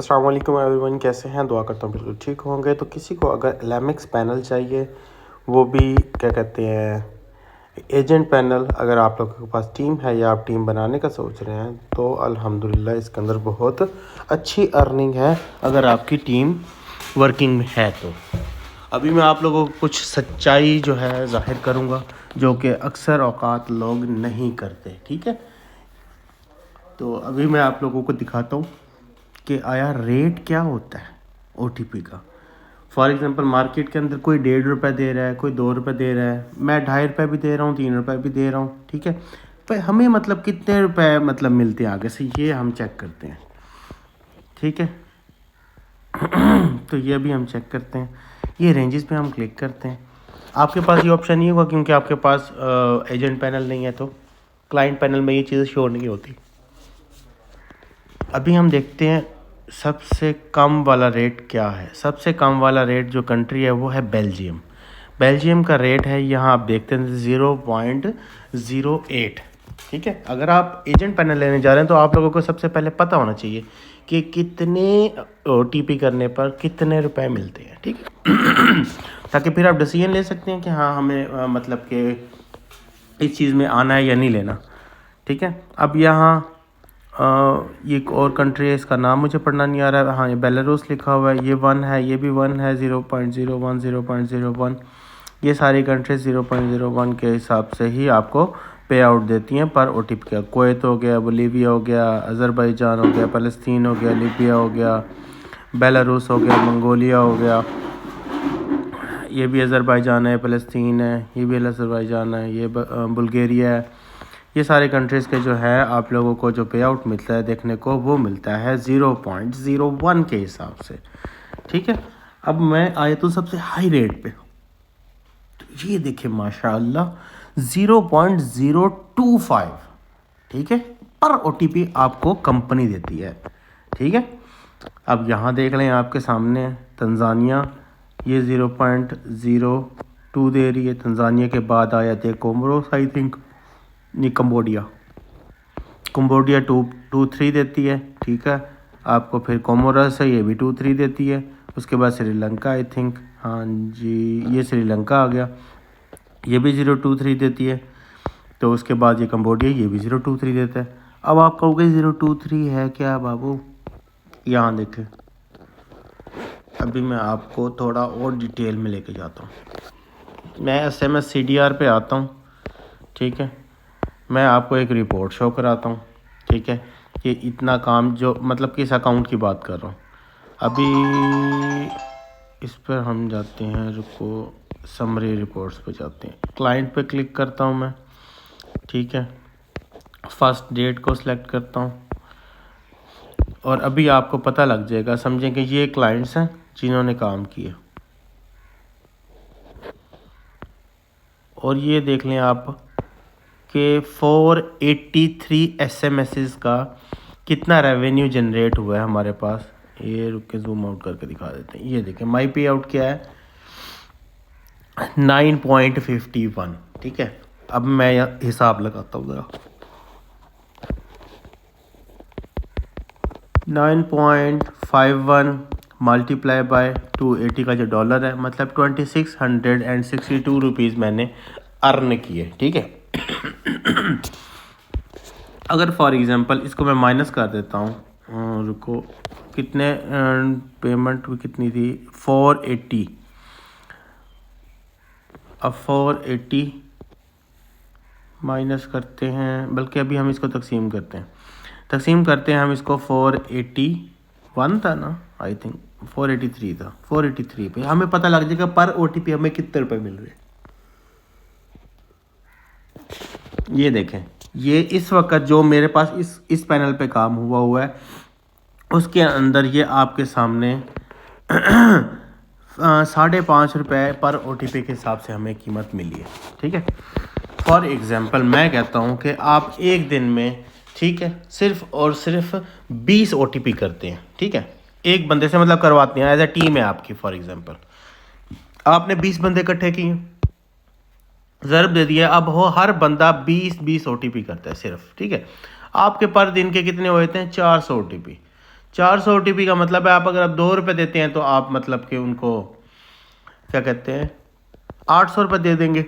अस्सलाम वालेकुम एवरीवन, कैसे हैं? दुआ करता हूँ बिल्कुल ठीक होंगे। तो किसी को अगर एलएमएक्स पैनल चाहिए, वो भी क्या कहते हैं एजेंट पैनल, अगर आप लोगों के पास टीम है या आप टीम बनाने का सोच रहे हैं तो अल्हम्दुलिल्लाह इसके अंदर बहुत अच्छी अर्निंग है अगर आपकी टीम वर्किंग में है। तो अभी मैं आप लोगों को कुछ सच्चाई जो है ज़ाहिर करूँगा जो कि अक्सर औकात लोग नहीं करते। ठीक है, तो अभी मैं आप लोगों को दिखाता हूँ कि आया रेट क्या होता है ओटीपी का। फॉर एग्ज़ाम्पल मार्केट के अंदर कोई 1.5 रुपये दे रहा है, कोई 2 रुपये दे रहा है, मैं 2.5 रुपये भी दे रहा हूँ, 3 रुपये भी दे रहा हूँ। ठीक है, पर हमें मतलब कितने रुपए मतलब मिलते हैं आगे से, ये हम चेक करते हैं। ठीक है तो ये भी हम चेक करते हैं। ये रेंजेस पे हम क्लिक करते हैं। आपके पास ये ऑप्शन नहीं होगा क्योंकि आपके पास एजेंट पैनल नहीं है, तो क्लाइंट पैनल में ये चीज़ शो नहीं होती। अभी हम देखते हैं सबसे कम वाला रेट क्या है। सबसे कम वाला रेट जो कंट्री है वो है बेल्जियम। बेल्जियम का रेट है, यहाँ आप देखते हैं 0.08। ठीक है, अगर आप एजेंट पैनल लेने जा रहे हैं तो आप लोगों को सबसे पहले पता होना चाहिए कि कितने ओटीपी करने पर कितने रुपए मिलते हैं। ठीक है ताकि फिर आप डिसीजन ले सकते हैं कि हाँ हमें मतलब कि इस चीज़ में आना है या नहीं लेना। ठीक है, अब यहाँ ये एक और कंट्री है, इसका नाम मुझे पढ़ना नहीं आ रहा है। हाँ, ये बेलारूस लिखा हुआ है, ये 1 है, ये भी 1 है, 0.01 0.01। ये सारी कंट्री 0.01 के हिसाब से ही आपको पे आउट देती हैं पर ओटीपी का। कुवैत हो गया, बोलीविया हो गया, अज़रबैजान हो गया, फ़लस्तीन हो गया, लीबिया हो गया, बेलारूस हो गया, मंगोलिया हो गया, ये भी अज़रबैजान है, फ़लस्तीन है, ये भी अज़रबैजान है, ये बुल्गारिया है। ये सारे कंट्रीज़ के जो है आप लोगों को जो पे आउट मिलता है देखने को, वो मिलता है 0.01 के हिसाब से। ठीक है, अब मैं आया तो सबसे हाई रेट पे, तो ये देखिए माशाअल्लाह 0.025। ठीक है, पर ओटीपी आपको कंपनी देती है। ठीक है, अब यहाँ देख लें आपके सामने तंजानिया, ये 0.02 दे रही है। तंजानिया के बाद आया थे कोमोरोस, आई थिंक, नहीं कंबोडिया 2.3 देती है। ठीक है, आपको फिर कोमोरस है, ये भी 2.3 देती है। उसके बाद श्रीलंका, आई थिंक, हाँ जी ये श्रीलंका आ गया, ये भी 0.23 देती है। तो उसके बाद ये कंबोडिया, ये भी 0.23 देता है। अब आप कहोगे 0.23 है क्या बाबू, यहाँ देखें। अभी मैं आपको थोड़ा और डिटेल में लेके जाता हूँ। मैं SMS CDR पे आता हूँ। ठीक है, मैं आपको एक रिपोर्ट शो कराता हूँ। ठीक है, कि इतना काम जो मतलब किस अकाउंट की बात कर रहा हूँ। अभी इस पर हम जाते हैं, रुको, समरी रिपोर्ट्स पे जाते हैं, क्लाइंट पे क्लिक करता हूँ मैं। ठीक है, फर्स्ट डेट को सिलेक्ट करता हूँ और अभी आपको पता लग जाएगा, समझें कि ये क्लाइंट्स हैं जिन्होंने काम किया। और ये देख लें आप कि 483 SMSs का कितना रेवेन्यू जनरेट हुआ है हमारे पास। ये रुक के जूम आउट करके दिखा देते हैं। ये देखें माई पे आउट क्या है, 9.51। ठीक है, अब मैं हिसाब लगाता हूँ ज़रा। 9.51 मल्टीप्लाई बाय 280 का जो डॉलर है, मतलब 2662 रुपीज़ मैंने अर्न किए। ठीक है अगर फॉर एग्ज़ाम्पल इसको मैं माइनस कर देता हूँ, रुको, कितने पेमेंट कितनी थी, 480। अब 480 माइनस करते हैं, बल्कि अभी हम इसको तकसीम करते हैं हम इसको। 481 था ना, आई थिंक 483 था। 483 पे हमें पता लग जाएगा पर ओटीपी हमें कितने रुपए मिल रहे हैं। ये देखें, ये इस वक्त जो मेरे पास इस पैनल पे काम हुआ है, उसके अंदर ये आपके सामने 5.5 रुपये पर ओटीपी के हिसाब से हमें कीमत मिली है। ठीक है, फॉर एग्ज़ाम्पल मैं कहता हूँ कि आप एक दिन में, ठीक है, सिर्फ और सिर्फ 20 ओटीपी करते हैं। ठीक है, एक बंदे से मतलब करवाते हैं, एज अ टीम है आपकी। फॉर एग्ज़ाम्पल आपने 20 बंदे इकट्ठे किए, ज़रब दे दिया, अब हो हर बंदा 20 ओटीपी करता है सिर्फ। ठीक है, आपके पर दिन के कितने होते हैं, 400 ओटीपी। 400 OTP का मतलब है आप अगर आप 2 रुपये देते हैं तो आप मतलब कि उनको क्या कहते हैं 800 रुपये दे देंगे।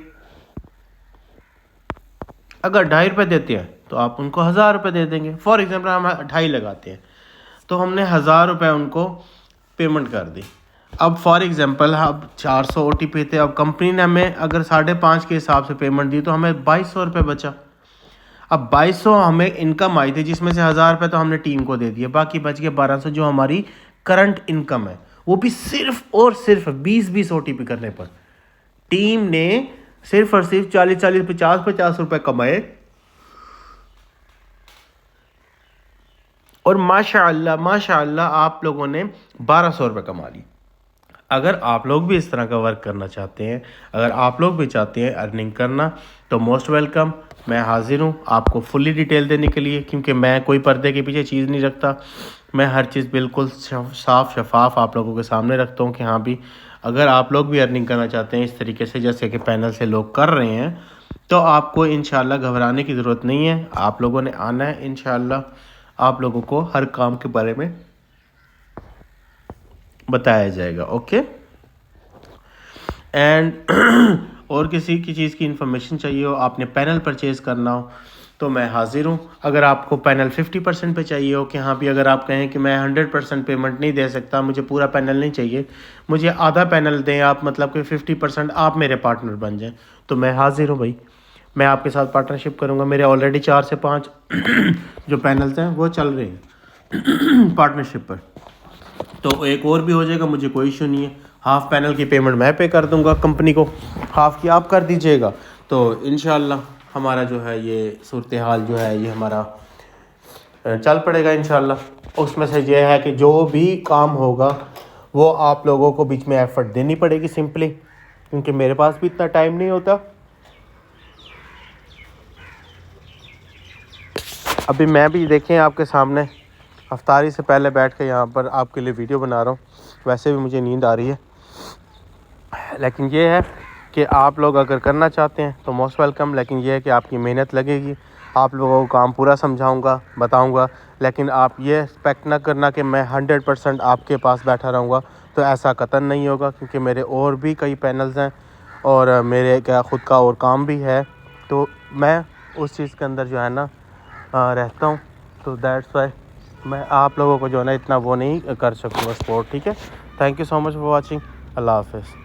अगर 2.5 रुपये देते हैं तो आप उनको 1000 रुपये दे देंगे। फॉर एग्जाम्पल हम 2.5 लगाते हैं तो हमने 1000 रुपये उनको पेमेंट कर दी। अब फॉर एग्जांपल अब 400 OTP थे, अब कंपनी ने हमें अगर 5.5 के हिसाब से पेमेंट दी तो हमें 2200 रुपये बचा। अब 2200 हमें इनकम आई थी जिसमें से 1000 रुपये तो हमने टीम को दे दिए, बाकी बच गए 1200 जो हमारी करंट इनकम है, वो भी सिर्फ और सिर्फ 20-20 OTP करने पर। टीम ने सिर्फ और सिर्फ 40-40 50-50 रुपये कमाए और माशाअल्लाह आप लोगों ने 1200 रुपये कमा ली। अगर आप लोग भी इस तरह का वर्क करना चाहते हैं, अगर आप लोग भी चाहते हैं अर्निंग करना, तो मोस्ट वेलकम। मैं हाजिर हूँ आपको फुल्ली डिटेल देने के लिए, क्योंकि मैं कोई पर्दे के पीछे चीज़ नहीं रखता। मैं हर चीज़ बिल्कुल साफ शफाफ आप लोगों के सामने रखता हूँ कि हाँ भी अगर आप लोग भी अर्निंग करना चाहते हैं इस तरीके से जैसे कि पैनल से लोग कर रहे हैं, तो आपको इंशाल्लाह घबराने की ज़रूरत नहीं है। आप लोगों ने आना है, इंशाल्लाह आप लोगों को हर काम के बारे में बताया जाएगा। ओके एंड और किसी की चीज़ की इन्फॉर्मेशन चाहिए हो, आपने पैनल परचेज़ करना हो, तो मैं हाजिर हूँ। अगर आपको पैनल 50% पे चाहिए हो कि हाँ भी अगर आप कहें कि मैं 100% पेमेंट नहीं दे सकता, मुझे पूरा पैनल नहीं चाहिए, मुझे आधा पैनल दें आप, मतलब कि 50% आप मेरे पार्टनर बन जाएं, तो मैं हाजिर हूँ भाई। मैं आपके साथ पार्टनरशिप करूँगा। मेरे ऑलरेडी 4 से 5 जो पैनल्स हैं वो चल रहे हैं पार्टनरशिप पर, तो एक और भी हो जाएगा, मुझे कोई इशू नहीं है। हाफ़ पैनल की पेमेंट मैं पे कर दूंगा कंपनी को, हाफ़ की आप कर दीजिएगा, तो इंशाल्लाह हमारा जो है ये सूरत हाल जो है ये हमारा चल पड़ेगा इंशाल्लाह। उसमें से ये है कि जो भी काम होगा वो आप लोगों को बीच में एफ़र्ट देनी पड़ेगी सिंपली, क्योंकि मेरे पास भी इतना टाइम नहीं होता। अभी मैं भी देखें आपके सामने अफ्तारी से पहले बैठ के यहाँ पर आपके लिए वीडियो बना रहा हूँ, वैसे भी मुझे नींद आ रही है, लेकिन ये है कि आप लोग अगर करना चाहते हैं तो मोस्ट वेलकम। लेकिन ये है कि आपकी मेहनत लगेगी, आप लोगों को काम पूरा समझाऊंगा बताऊंगा, लेकिन आप ये एक्सपेक्ट ना करना कि मैं 100% आपके पास बैठा रहूँगा, तो ऐसा कतई नहीं होगा, क्योंकि मेरे और भी कई पैनल्स हैं और मेरे क्या ख़ुद का और काम भी है, तो मैं उस चीज़ के अंदर जो है ना रहता हूँ, तो दैट्स वाई मैं आप लोगों को जो है ना इतना वो नहीं कर सकूँगा सपोर्ट। ठीक है, thank you so much for watching. Allah हाफ़िज़।